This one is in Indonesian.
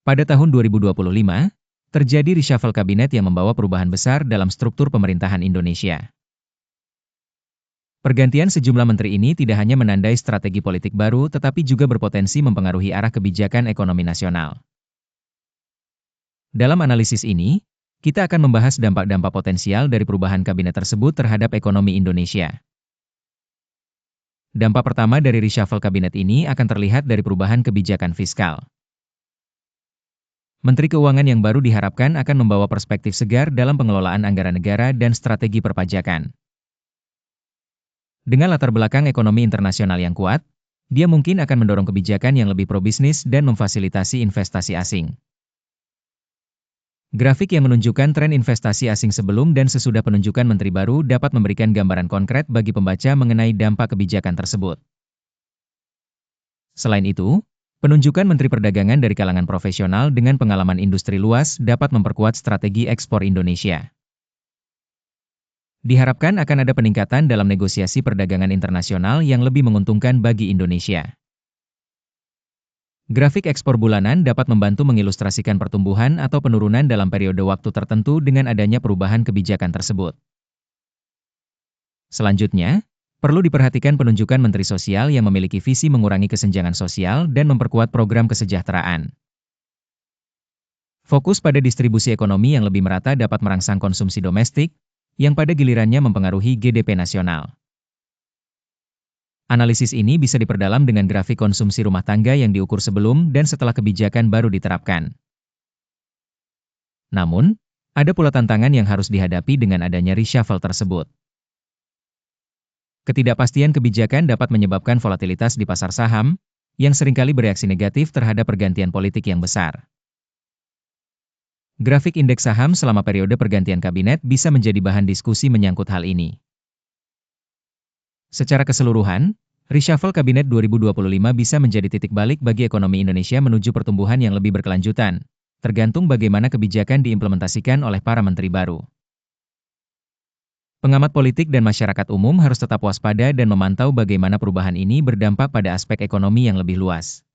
Pada tahun 2025, terjadi reshuffle kabinet yang membawa perubahan besar dalam struktur pemerintahan Indonesia. Pergantian sejumlah menteri ini tidak hanya menandai strategi politik baru tetapi juga berpotensi mempengaruhi arah kebijakan ekonomi nasional. Dalam analisis ini, kita akan membahas dampak-dampak potensial dari perubahan kabinet tersebut terhadap ekonomi Indonesia. Dampak pertama dari reshuffle kabinet ini akan terlihat dari perubahan kebijakan fiskal. Menteri Keuangan yang baru diharapkan akan membawa perspektif segar dalam pengelolaan anggaran negara dan strategi perpajakan. Dengan latar belakang ekonomi internasional yang kuat, dia mungkin akan mendorong kebijakan yang lebih pro-bisnis dan memfasilitasi investasi asing. Grafik yang menunjukkan tren investasi asing sebelum dan sesudah penunjukan menteri baru dapat memberikan gambaran konkret bagi pembaca mengenai dampak kebijakan tersebut. Selain itu, penunjukan Menteri Perdagangan dari kalangan profesional dengan pengalaman industri luas dapat memperkuat strategi ekspor Indonesia. Diharapkan akan ada peningkatan dalam negosiasi perdagangan internasional yang lebih menguntungkan bagi Indonesia. Grafik ekspor bulanan dapat membantu mengilustrasikan pertumbuhan atau penurunan dalam periode waktu tertentu dengan adanya perubahan kebijakan tersebut. Selanjutnya, perlu diperhatikan penunjukan Menteri Sosial yang memiliki visi mengurangi kesenjangan sosial dan memperkuat program kesejahteraan. Fokus pada distribusi ekonomi yang lebih merata dapat merangsang konsumsi domestik, yang pada gilirannya mempengaruhi GDP nasional. Analisis ini bisa diperdalam dengan grafik konsumsi rumah tangga yang diukur sebelum dan setelah kebijakan baru diterapkan. Namun, ada pula tantangan yang harus dihadapi dengan adanya reshuffle tersebut. Ketidakpastian kebijakan dapat menyebabkan volatilitas di pasar saham, yang seringkali bereaksi negatif terhadap pergantian politik yang besar. Grafik indeks saham selama periode pergantian kabinet bisa menjadi bahan diskusi menyangkut hal ini. Secara keseluruhan, reshuffle kabinet 2025 bisa menjadi titik balik bagi ekonomi Indonesia menuju pertumbuhan yang lebih berkelanjutan, tergantung bagaimana kebijakan diimplementasikan oleh para menteri baru. Pengamat politik dan masyarakat umum harus tetap waspada dan memantau bagaimana perubahan ini berdampak pada aspek ekonomi yang lebih luas.